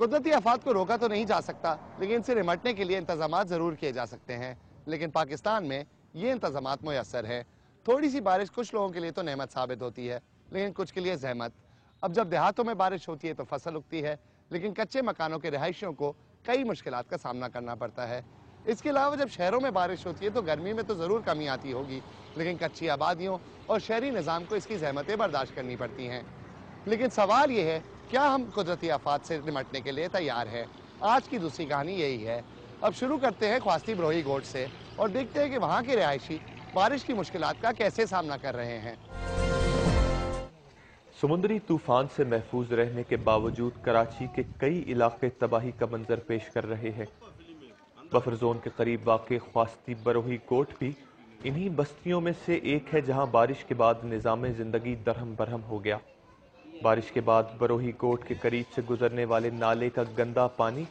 قدرتی آفات کو روکا تو نہیں جا سکتا، لیکن ان سے نمٹنے کے لیے انتظامات ضرور کیے جا سکتے ہیں۔ لیکن پاکستان میں یہ انتظامات میسر ہیں۔ تھوڑی سی بارش کچھ لوگوں کے لیے تو نعمت ثابت ہوتی ہے، لیکن کچھ کے لیے زحمت۔ اب جب دیہاتوں میں بارش ہوتی ہے تو فصل اگتی ہے، لیکن کچے مکانوں کے رہائشیوں کو کئی مشکلات کا سامنا کرنا پڑتا ہے۔ اس کے علاوہ جب شہروں میں بارش ہوتی ہے تو گرمی میں تو ضرور کمی آتی ہوگی، لیکن کچی آبادیوں اور شہری نظام کو اس کی زحمتیں برداشت کرنی پڑتی ہیں۔ لیکن سوال یہ ہے، کیا ہم قدرتی آفات سے نمٹنے کے لیے تیار ہیں؟ آج کی دوسری کہانی یہی ہے۔ اب شروع کرتے ہیں خواستی بروہی گوٹ سے اور دیکھتے ہیں کہ وہاں کے رہائشی بارش کی مشکلات کا کیسے سامنا کر رہے ہیں۔ سمندری طوفان سے محفوظ رہنے کے باوجود کراچی کے کئی علاقے تباہی کا منظر پیش کر رہے ہیں۔ بفر زون کے قریب واقع خواستی بروہی گوٹ بھی انہی بستیوں میں سے ایک ہے جہاں بارش کے بعد نظام زندگی درہم برہم ہو گیا۔ بارش کے بعد بروہی گوٹ کے قریب سے گزرنے والے نالے کا گندا پانی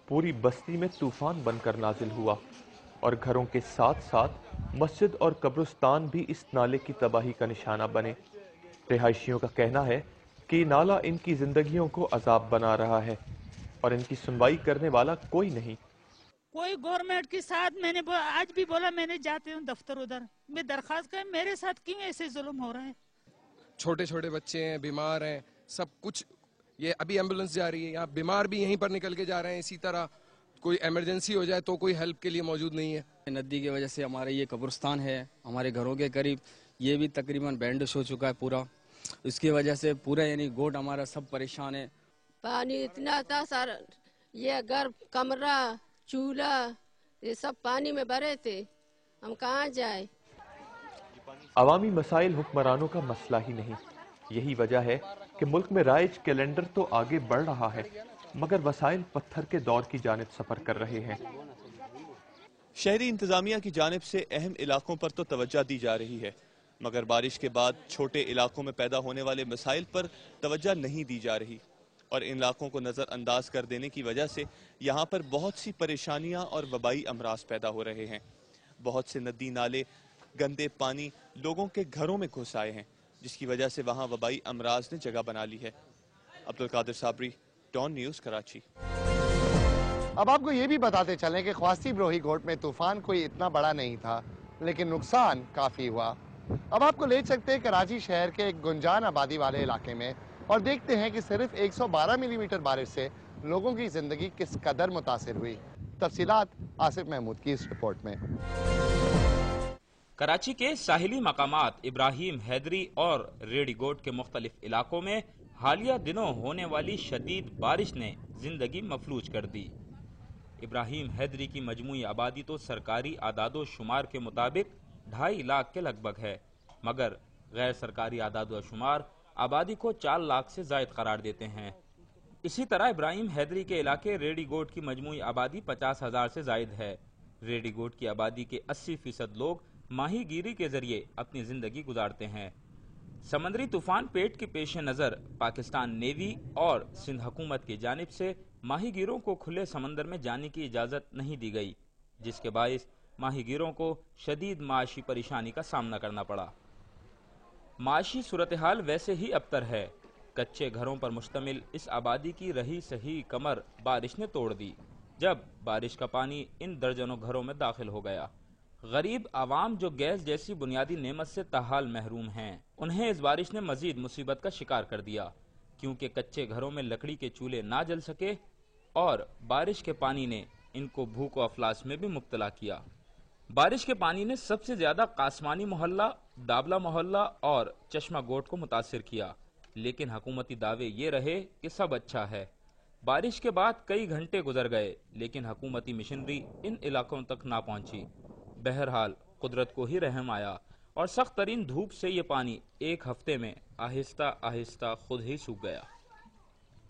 پوری بستی میں طوفان بن کر نازل ہوا اور گھروں کے ساتھ ساتھ مسجد اور قبرستان بھی اس نالے کی تباہی کا نشانہ بنے۔ رہائشیوں کا کہنا ہے کہ یہ نالہ ان کی زندگیوں کو عذاب بنا رہا ہے اور ان کی سنوائی کرنے والا کوئی نہیں۔ کوئی گورنمنٹ کے ساتھ میں نے آج بھی بولا، میں نے جاتے ہوں دفتر ادھر میں درخواست کر، میرے ساتھ کیوں ایسے ظلم ہو رہا ہے؟ چھوٹے چھوٹے بچے ہیں، بیمار ہیں، سب کچھ۔ یہ ابھی ایمبولنس جا رہی ہے، یہاں بیمار بھی یہیں پر نکل کے جا رہے ہیں۔ اسی طرح کوئی ایمرجنسی ہو جائے تو کوئی ہیلپ کے لیے موجود نہیں ہے۔ ندی کی وجہ سے ہمارے یہ قبرستان ہے ہمارے گھروں کے قریب، یہ بھی تقریباً بینڈش ہو چکا ہے پورا۔ اس کی وجہ سے پورا یعنی گوٹ ہمارا سب پریشان ہے۔ پانی اتنا تھا سر، یہ گھر، کمرہ، چولہا، یہ سب پانی میں بھرے تھے، ہم کہاں جائیں؟ عوامی مسائل حکمرانوں کا مسئلہ ہی نہیں۔ یہی وجہ ہے کہ ملک میں رائج کیلنڈر تو آگے بڑھ رہا ہے مگر وسائل پتھر کے دور کی جانب سفر کر رہے ہیں۔ شہری انتظامیہ کی جانب سے اہم علاقوں پر تو توجہ دی جا رہی ہے مگر بارش کے بعد چھوٹے علاقوں میں پیدا ہونے والے مسائل پر توجہ نہیں دی جا رہی، اور ان علاقوں کو نظر انداز کر دینے کی وجہ سے یہاں پر بہت سی پریشانیاں اور وبائی امراض پیدا ہو رہے ہیں۔ بہت سے ندی نالے گندے پانی لوگوں کے گھروں میں گھس آئے ہیں، جس کی وجہ سے وہاں وبائی امراض نے جگہ بنا لی ہے۔ Abdul Qadir Sabri, Dawn News, Karachi. اب آپ کو یہ بھی بتاتے چلیں کہ خواستی بروہی گوٹ میں طوفان کوئی اتنا بڑا نہیں تھا، لیکن نقصان کافی ہوا۔ اب آپ کو لے چلتے ہیں کراچی شہر کے ایک گنجان آبادی والے علاقے میں اور دیکھتے ہیں کہ صرف 112 ملی میٹر بارش سے لوگوں کی زندگی کس قدر متاثر ہوئی۔ تفصیلات آصف محمود کی اس رپورٹ میں۔ کراچی کے ساحلی مقامات ابراہیم حیدری اور ریڈی گوٹ کے مختلف علاقوں میں حالیہ دنوں ہونے والی شدید بارش نے زندگی مفلوج کر دی۔ ابراہیم حیدری کی مجموعی آبادی تو سرکاری اعداد و شمار کے مطابق 2.5 لاکھ کے لگ بھگ ہے، مگر غیر سرکاری اعداد و شمار آبادی کو 4 لاکھ سے زائد قرار دیتے ہیں۔ اسی طرح ابراہیم حیدری کے علاقے ریڈی گوٹ کی مجموعی آبادی 50,000 سے زائد ہے۔ ریڈی گوٹ کی آبادی کے 80% لوگ ماہی گیری کے ذریعے اپنی زندگی گزارتے ہیں۔ سمندری طوفان پیٹ کے پیش نظر پاکستان نیوی اور سندھ حکومت کی جانب سے ماہی گیروں کو کھلے سمندر میں جانے کی اجازت نہیں دی گئی، جس کے باعث ماہی گیروں کو شدید معاشی پریشانی کا سامنا کرنا پڑا۔ معاشی صورتحال ویسے ہی ابتر ہے۔ کچے گھروں پر مشتمل اس آبادی کی رہی سہی کمر بارش نے توڑ دی جب بارش کا پانی ان درجنوں گھروں میں داخل ہو گیا۔ غریب عوام جو گیس جیسی بنیادی نعمت سے تاحال محروم ہیں، انہیں اس بارش نے مزید مصیبت کا شکار کر دیا، کیونکہ کچے گھروں میں لکڑی کے چولہے نہ جل سکے اور بارش کے پانی نے ان کو بھوک و افلاس میں بھی مبتلا کیا۔ بارش کے پانی نے سب سے زیادہ قاسمانی محلہ، دابلہ محلہ اور چشمہ گوٹ کو متاثر کیا، لیکن حکومتی دعوے یہ رہے کہ سب اچھا ہے۔ بارش کے بعد کئی گھنٹے گزر گئے لیکن حکومتی مشنری ان علاقوں تک نہ پہنچی۔ بہرحال قدرت کو ہی رحم آیا اور سخت ترین دھوپ سے یہ پانی 1 ہفتے میں آہستہ آہستہ خود ہی سوکھ گیا۔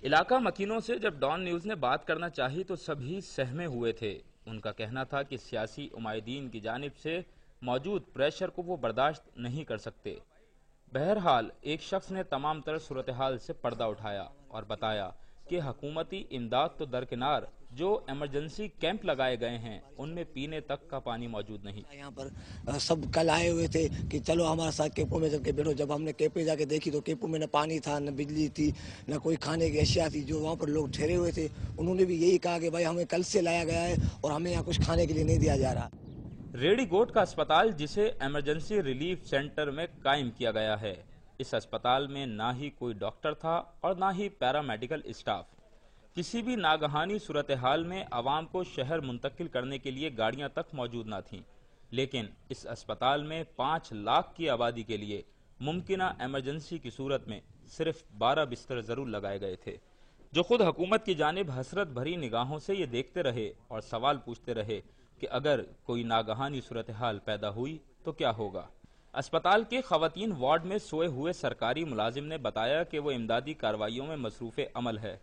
علاقہ مکینوں سے جب ڈان نیوز نے بات کرنا چاہی تو سبھی سہمے ہوئے تھے۔ ان کا کہنا تھا کہ سیاسی عمائدین کی جانب سے موجود پریشر کو وہ برداشت نہیں کر سکتے۔ بہرحال ایک شخص نے تمام تر صورتحال سے پردہ اٹھایا اور بتایا کہ حکومتی امداد تو درکنار، जो इमरजेंसी कैंप लगाए गए हैं उनमें पीने तक का पानी मौजूद नहीं। यहाँ पर सब कल आए हुए थे कि चलो हमारे साथ कैंपों में चल के बैठो। जब हमने कैंप पे जाके देखी तो कैंपों में न पानी था, न बिजली थी, न कोई खाने की अशिया थी। जो वहाँ पर लोग ठहरे हुए थे उन्होंने भी यही कहा कि भाई हमें कल से लाया गया है और हमें यहाँ कुछ खाने के लिए नहीं दिया जा रहा। रेडी गोट का अस्पताल, जिसे इमरजेंसी रिलीफ सेंटर में कायम किया गया है, इस अस्पताल में ना ही कोई डॉक्टर था और ना ही पैरामेडिकल स्टाफ। किसी भी नागहानी सूरत हाल में आवाम को शहर मुंतकिल करने के लिए गाड़ियां तक मौजूद न थीं। लेकिन इस अस्पताल में 5 लाख की आबादी के लिए मुमकिना इमरजेंसी की सूरत में सिर्फ 12 बिस्तर जरूर लगाए गए थे, जो खुद हुकूमत की जानिब हसरत भरी निगाहों से ये देखते रहे और सवाल पूछते रहे कि अगर कोई नागहानी सूरत हाल पैदा हुई तो क्या होगा। अस्पताल के खवातीन वार्ड में सोए हुए सरकारी मुलाजिम ने बताया कि वो इमदादी कार्रवाइयों में मसरूफ़ अमल है।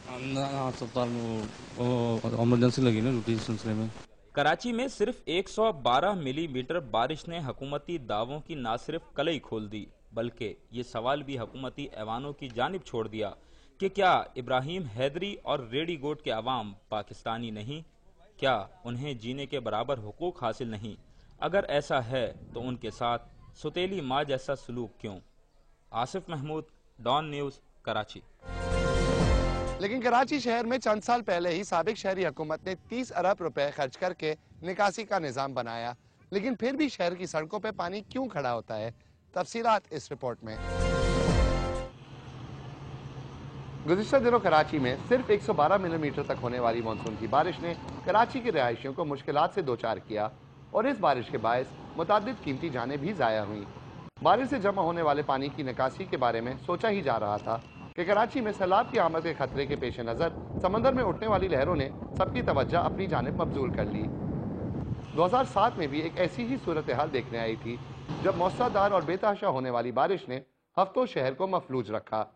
अस्पताल में इमरजेंसी लगी ना ड्यूटी सिलसिले में। कराची में सिर्फ 112 मिलीमीटर बारिश ने हुकूमती दावों की न सिर्फ कलई खोल दी, बल्कि ये सवाल भी हुकूमती ऐवानों की जानिब छोड़ दिया कि क्या इब्राहिम हैदरी और रेडी गोट के अवाम पाकिस्तानी नहीं? क्या उन्हें जीने के बराबर हुकूक हासिल नहीं? अगर ऐसा है तो उनके साथ सुतेली माँ जैसा सलूक क्यों? Asif Mahmood, Dawn News, Karachi. लेकिन कराची शहर में चंद साल पहले ही साबिक शहरी हुकूमत ने 30 अरब रुपए खर्च करके निकासी का निजाम बनाया, लेकिन फिर भी शहर की सड़कों पे पानी क्यों खड़ा होता है? तफसीलात इस रिपोर्ट में। गुज़िश्ता दिनों कराची में सिर्फ 112 मिलीमीटर तक होने वाली मानसून की बारिश ने कराची के रहायशियों को मुश्किलात से दो चार किया और इस बारिश के बायस मुतादिद कीमती जानें भी ज़ाया हुई। बारिश से जमा होने वाले पानी की निकासी के बारे में सोचा ही जा रहा था कि कराची में सैलाब की आमद के खतरे के पेश नज़र समंदर में उठने वाली लहरों ने सबकी तवज्जो अपनी जानिब मबजूल कर ली। 2007 में भी एक ऐसी ही सूरत हाल देखने आई थी, जब मौसलाधार और बेतहाशा होने वाली बारिश ने हफ्तों शहर को मफलूज रखा।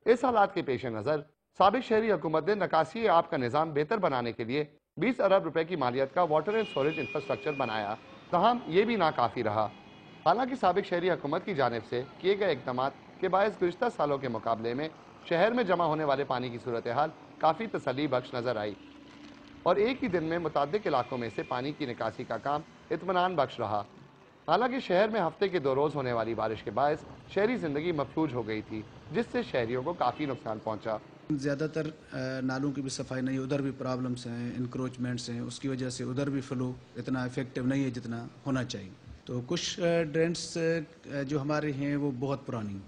इस हालात के पेश नज़र साबिक शहरी हुकूमत ने निकासी आब का निज़ाम बेहतर बनाने के लिए 20 अरब रुपए की मालियत का वाटर एंड स्टोरेज इंफ्रास्ट्रक्चर बनाया, तहम ये भी नाकाफ़ी रहा। हालांकि साबिक शहरी हुकूमत की जानिब से किए गए इक़दाम के बायस गुज़िश्ता सालों के मुकाबले में शहर में जमा होने वाले पानी की सूरत हाल काफ़ी तसल्ली बख्श नज़र आई और एक ही दिन में मुतादिक इलाकों में से पानी की निकासी का काम इत्मीनान बख्श रहा। हालांकि शहर में हफ्ते के 2 रोज़ होने वाली बारिश के बायस शहरी ज़िंदगी मफलूज हो गई थी, जिससे शहरियों को काफ़ी नुकसान पहुँचा। ज़्यादातर नालों की भी सफाई नहीं, उधर भी प्रॉब्लम्स हैं, इंक्रोचमेंट्स हैं, उसकी वजह से उधर भी फ्लो इतना इफेक्टिव नहीं है जितना होना चाहिए। तो कुछ ड्रेन्स जो हमारे हैं वो बहुत पुरानी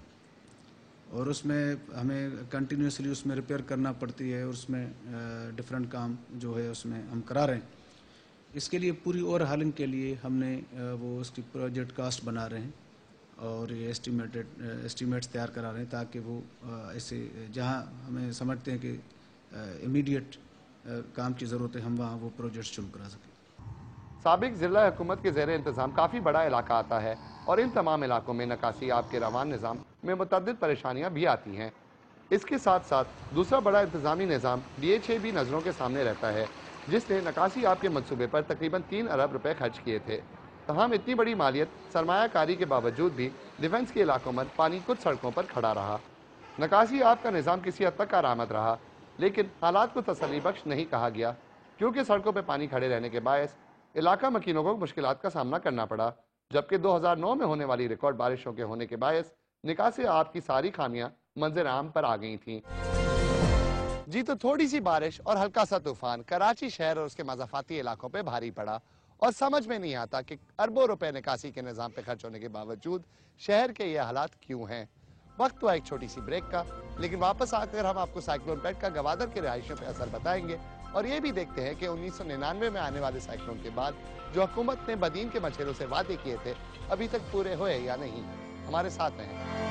और उसमें हमें कंटिन्यूसली उसमें रिपेयर करना पड़ती है और उसमें डिफरेंट काम जो है उसमें हम करा रहे हैं। इसके लिए पूरी और हालिंग के लिए हमने वो उसकी प्रोजेक्ट कास्ट बना रहे हैं और ये एस्टीमेट्स तैयार करा रहे हैं ताकि वो ऐसे जहां हमें समझते हैं कि इमीडिएट काम की ज़रूरत है हम वहाँ वो प्रोजेक्ट शुरू करा सकें। साबिक ज़िला हुकूमत के ज़ेर इंतज़ाम काफ़ी बड़ा इलाका आता है और इन तमाम इलाकों में निकासी आब के रवान निज़ाम में मुतअद्दिद परेशानियाँ भी आती हैं। इसके साथ साथ दूसरा बड़ा इंतज़ामी निज़ाम DHA भी नज़रों के सामने रहता है, जिसने निकासी आब के मनसूबे पर तकरीबन 3 अरब रुपए खर्च किए थे। तमाम इतनी बड़ी मालियत सरमायाकारी के बावजूद भी डिफेंस के इलाकों में पानी कुछ सड़कों पर खड़ा रहा। निकासी आब का निज़ाम किसी हद तक कारआमद रहा, लेकिन हालात को तसल्ली बख्श नहीं कहा गया, क्योंकि सड़कों पर पानी खड़े रहने के बायस इलाका मकीनों को मुश्किलात का सामना करना पड़ा, जबकि 2009 में होने वाली रिकॉर्ड बारिशों के होने के बायस निकासी आब की सारी खामियां मंजर आम पर आ गई थीं। जी, तो थोड़ी सी बारिश और हल्का सा तूफान कराची शहर और उसके मज़ाफाती इलाकों पे भारी पड़ा और समझ में नहीं आता कि अरबों रुपए निकासी के निज़ाम पे खर्च होने के बावजूद शहर के ये हालात क्यों हैं। वक्त हुआ एक छोटी सी ब्रेक का, लेकिन वापस आकर हम आपको साइक्लोन पेट का गवादर के रहायशियों पर असर बताएंगे और ये भी देखते हैं कि 1999 में आने वाले साइक्लोन के बाद जो हुकूमत ने बदीन के मछेरों से वादे किए थे अभी तक पूरे हुए या नहीं। हमारे साथ हैं।